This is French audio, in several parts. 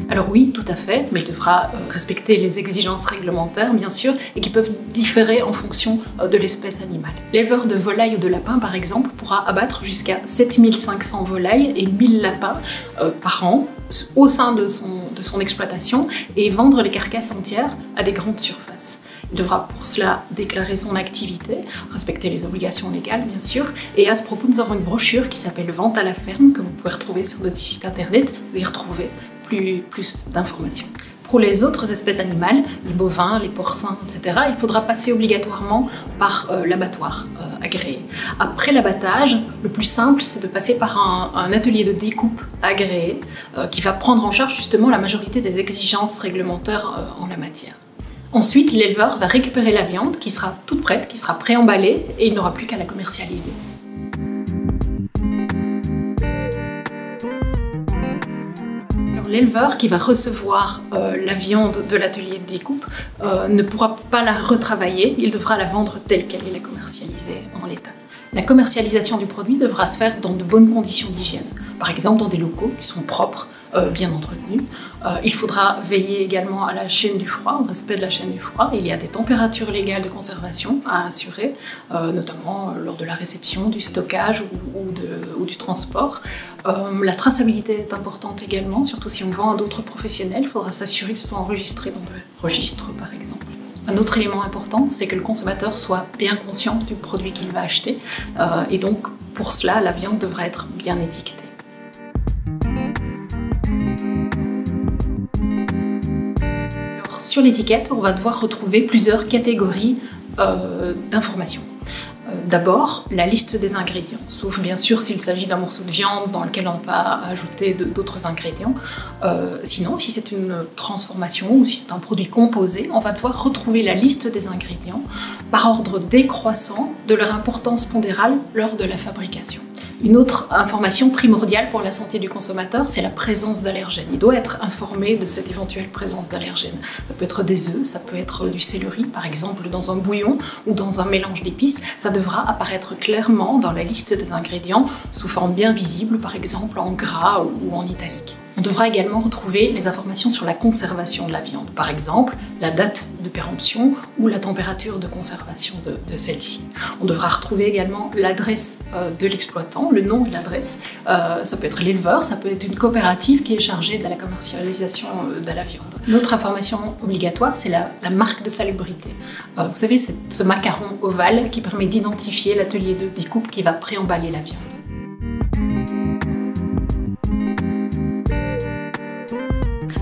Alors oui, tout à fait, mais il devra respecter les exigences réglementaires, bien sûr, et qui peuvent différer en fonction de l'espèce animale. L'éleveur de volailles ou de lapins, par exemple, pourra abattre jusqu'à 7500 volailles et 1000 lapins par an au sein de son exploitation et vendre les carcasses entières à des grandes surfaces. Il devra pour cela déclarer son activité, respecter les obligations légales bien sûr, et à ce propos nous avons une brochure qui s'appelle Vente à la ferme que vous pouvez retrouver sur notre site internet, vous y retrouvez plus d'informations. Pour les autres espèces animales, les bovins, les porcins, etc., il faudra passer obligatoirement par l'abattoir agréé. Après l'abattage, le plus simple, c'est de passer par un atelier de découpe agréé qui va prendre en charge justement la majorité des exigences réglementaires en la matière. Ensuite, l'éleveur va récupérer la viande qui sera toute prête, qui sera préemballée et il n'aura plus qu'à la commercialiser. L'éleveur qui va recevoir la viande de l'atelier de découpe ne pourra pas la retravailler, il devra la vendre telle qu'elle et la commercialiser en l'état. La commercialisation du produit devra se faire dans de bonnes conditions d'hygiène, par exemple dans des locaux qui sont propres, bien entretenus. Il faudra veiller également à la chaîne du froid, au respect de la chaîne du froid. Il y a des températures légales de conservation à assurer, notamment lors de la réception, du stockage ou du transport. La traçabilité est importante également, surtout si on vend à d'autres professionnels. Il faudra s'assurer que ce soit enregistré dans le registre, par exemple. Un autre élément important, c'est que le consommateur soit bien conscient du produit qu'il va acheter. Et donc, pour cela, la viande devra être bien étiquetée. Sur l'étiquette, on va devoir retrouver plusieurs catégories d'informations. D'abord, la liste des ingrédients, sauf bien sûr s'il s'agit d'un morceau de viande dans lequel on peut ajouter d'autres ingrédients. Sinon, si c'est une transformation ou si c'est un produit composé, on va devoir retrouver la liste des ingrédients par ordre décroissant de leur importance pondérale lors de la fabrication. Une autre information primordiale pour la santé du consommateur, c'est la présence d'allergènes. Il doit être informé de cette éventuelle présence d'allergènes. Ça peut être des œufs, ça peut être du céleri, par exemple dans un bouillon ou dans un mélange d'épices. Ça devra apparaître clairement dans la liste des ingrédients sous forme bien visible, par exemple en gras ou en italique. On devra également retrouver les informations sur la conservation de la viande, par exemple la date de péremption ou la température de conservation de celle-ci. On devra retrouver également l'adresse de l'exploitant, le nom et l'adresse. Ça peut être l'éleveur, ça peut être une coopérative qui est chargée de la commercialisation de la viande. Une autre information obligatoire, c'est la marque de salubrité. Vous savez, c'est ce macaron ovale qui permet d'identifier l'atelier de découpe qui va préemballer la viande.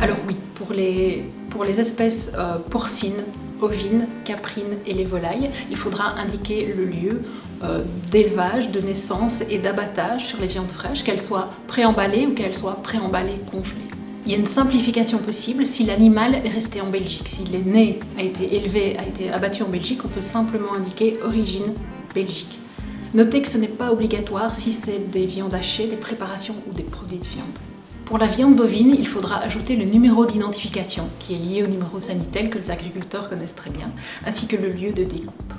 Alors oui, pour les espèces porcines, ovines, caprines et les volailles, il faudra indiquer le lieu d'élevage, de naissance et d'abattage sur les viandes fraîches, qu'elles soient préemballées ou qu'elles soient préemballées congelées. Il y a une simplification possible si l'animal est resté en Belgique. S'il est né, a été élevé, a été abattu en Belgique, on peut simplement indiquer origine Belgique. Notez que ce n'est pas obligatoire si c'est des viandes hachées, des préparations ou des produits de viande. Pour la viande bovine, il faudra ajouter le numéro d'identification qui est lié au numéro Sanitel que les agriculteurs connaissent très bien, ainsi que le lieu de découpe.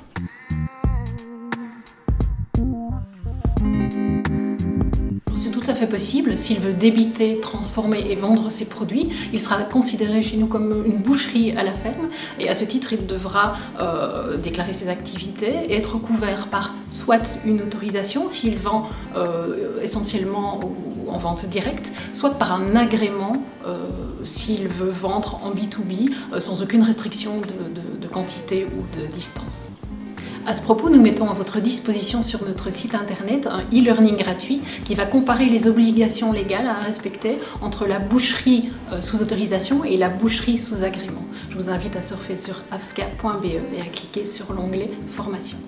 C'est tout à fait possible, s'il veut débiter, transformer et vendre ses produits, il sera considéré chez nous comme une boucherie à la ferme et à ce titre il devra déclarer ses activités et être couvert par soit une autorisation s'il vend essentiellement en vente directe, soit par un agrément s'il veut vendre en B2B sans aucune restriction de quantité ou de distance. À ce propos, nous mettons à votre disposition sur notre site internet un e-learning gratuit qui va comparer les obligations légales à respecter entre la boucherie sous autorisation et la boucherie sous agrément. Je vous invite à surfer sur avsca.be et à cliquer sur l'onglet Formation.